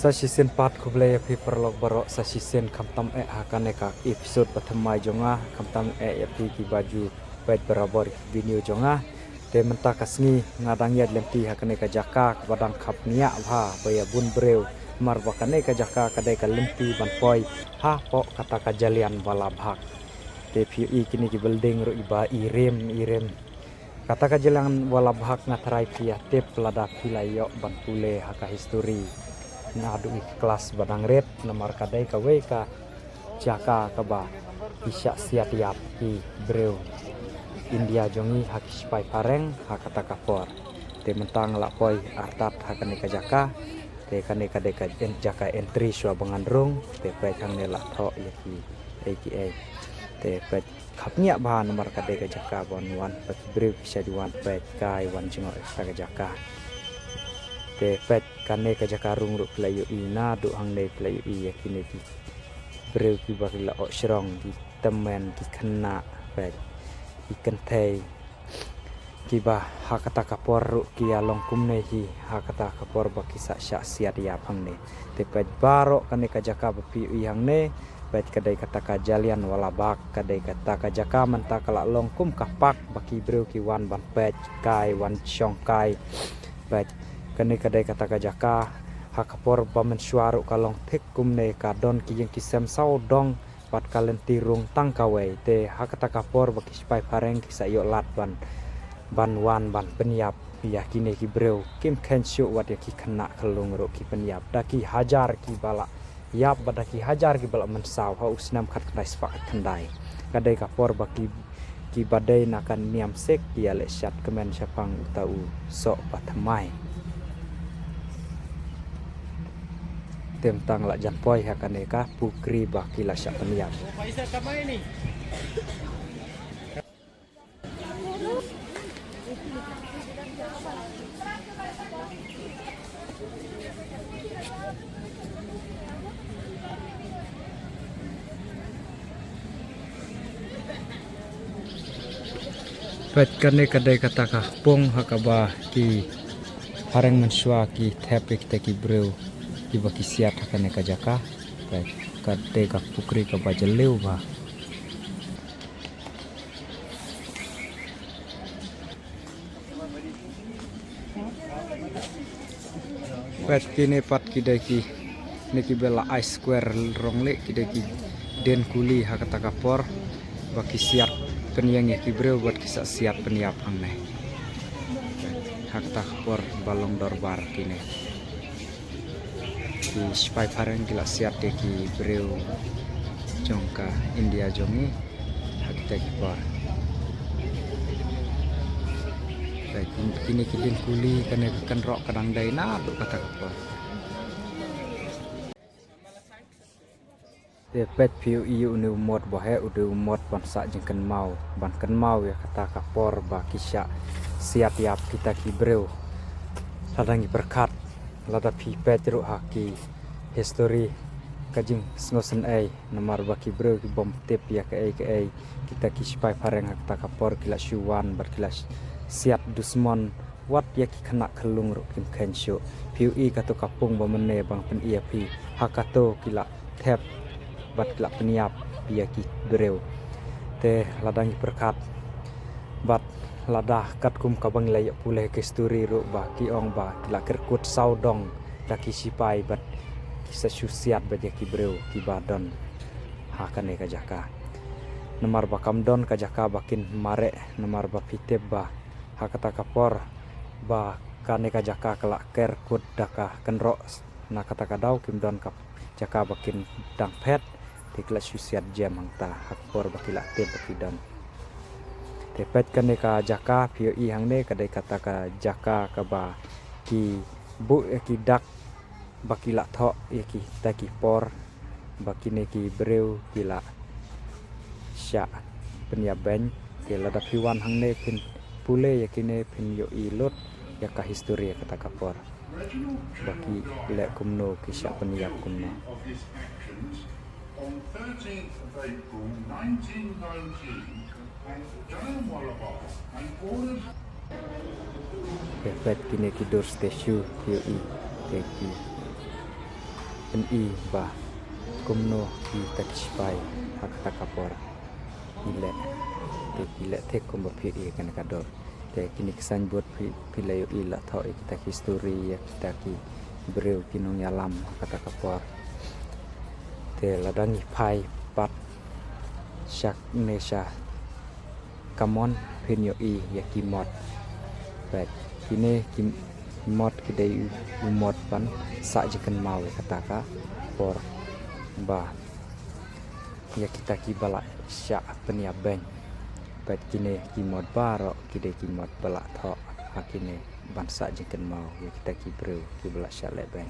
Sasisen pat kublaya pi perlok barok sasisen kamtam hakan eka episode pertama jonga kamtam ya pi ki baju baik berabor video jonga de menta kasngi ngadang yad lemti hakan eka jaka badang kap nia bha baya bun breu mar bakane ka jaka kadai ka lemti ban poi ha po kata ka jalian bala bhak de pi kini ki building ro iba irem kata ka jalian bala bhak ngatrai pia tep lada pilayo ban pule haka history nadu kelas badang red nomor kadai kawe ka jaka kaba isya siap ki breu India jongi hak spai pareng hakata kapor te mentang lapoi artat hakane ka jaka te kane kadai ka jaka entry swa bangandrung te pe thang ne la tho yaki aka te pe khapnya ba nomor kadai ka jaka bon wan pe breu kisya diwan pe kai wan jingo ka jaka te pet kane ka jakarung ru playu ina du hang nei playu i yakine ki breu ki bakila o shrong ki temen ki khna pet ikan thei ki ba hakata kapor ru ki along kum nei hi hakata kapor bakisa sya siat ya phang ne te pet baro kane ka jaka pi i hang ne pet kadai kata ka jalian wala bak kadai kata ka jaka manta kala long kum kapak baki breu ki wan ban pet kai wan chong kai pet kane kadai kata ka jaka hakapor bamen suaru kalong thek kumne ka don ki yang kisam sau dong pat kalen tirung tangkawe te hakata kapor baki spai pareng ki sayo lat ban wan ban penyap yakine ki breu kim kenshu wat ki khana khalung ro ki penyap daki hajar ki bala yap badaki hajar ki bala mensau ha usnam khat khandai spak khandai kadai kapor baki ki badai nakan niam sek ya le syat kemen syapang utau sok patmai tentang lak janpoi hakan eka pukri bakila syak peniap. Pet kane kadai kataka pong hakaba ki hareng mensua ki tepik teki breu ki baki siat hakane ka jaka baik kadai ka pukri ka bajeleu ba pet kini pat kidai ki niki bela ice square rongle kidai ki den kuli hakata kapor baki siat penyang ki breu buat kisah siat peniap angne hakata kapor balong dorbar kini ki spai pareng kila siat de ki breu jongka India jongi hakita ki par baik kini kidin kuli kane kan rok kadang dai na tu kata kapor de pet piu iu ni umot bohe udu umot bangsa jengken mau banken mau ya kata kapor ba kisya siat yap kita ki breu sadangi berkat lada pi petru haki history kajing ngosen ai nomor baki breu ki bom tip ya ke ai kita ki spai pareng hak ta kapor kila syuwan berkilas siat dusmon wat ya ki kena kelung ro kim kensho piu i katu kapung bomene bang pen ia pi hakato kila tep bat kila peniap ya ki breu te ladang berkat bat lada kat kum kabang layak puleh ke story ro ba ki ong ba kila kerkut saudong daki sipai bat kisah susiat ba ki breu ki badon hakan ka jaka nomor bakam don ka jaka bakin mare nomor ba piteb ba hakata kapor ba kane ka jaka kala kerkut daka kenro na kata kadau kim don kap jaka bakin dang pet dikla susiat jam hangta hakpor bakila teb bakidam tepet kane ka jaka pio i hang ne kadai kata ka jaka ka ba ki bu ki dak bakila tho ki taki por bakine ki breu kila sya penyaben kila da piwan hang ne pin pule yakine pin yo i lot ya ka history kata kapor baki le kumno ki sya penyap kumno on 13th of April 1919 Pepet kini kidur stasiun POI teki pen I ba kumno ki takispai hak takapor ile te ile te kumba pi kan kador te kini kesan buat pilayo ila thau kita history ya kita ki breu kinong yalam kata kapor te ladang pai pat syak nesha kamon pinyo I ya kimot bet kini kimot kidai umot pan sa jekan mau kata ka por ba ya kita ki bala syak penia ben bet kini kimot baro kidai kimot bala tho hakine bansa jekan mau ya kita ki breu ki bala syak leben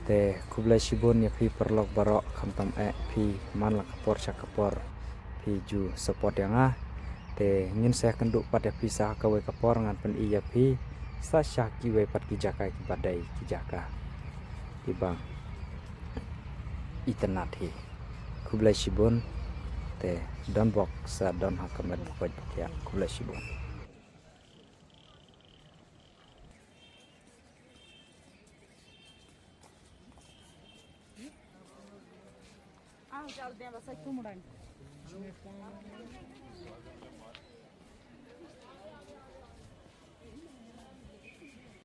te kublai shibon ya pi perlok barok kamtam pi man la kapor kapor pi ju support yang te ngin saya kenduk pada pi sah kawe kapor ngan pen iya pi sa syak ki we pat ki jaka ki badai ki jaka ki bang itenat hi kublai shibon te don bok sa don hakamet bokoj ya kublai shibon Ah, já dentro, sai como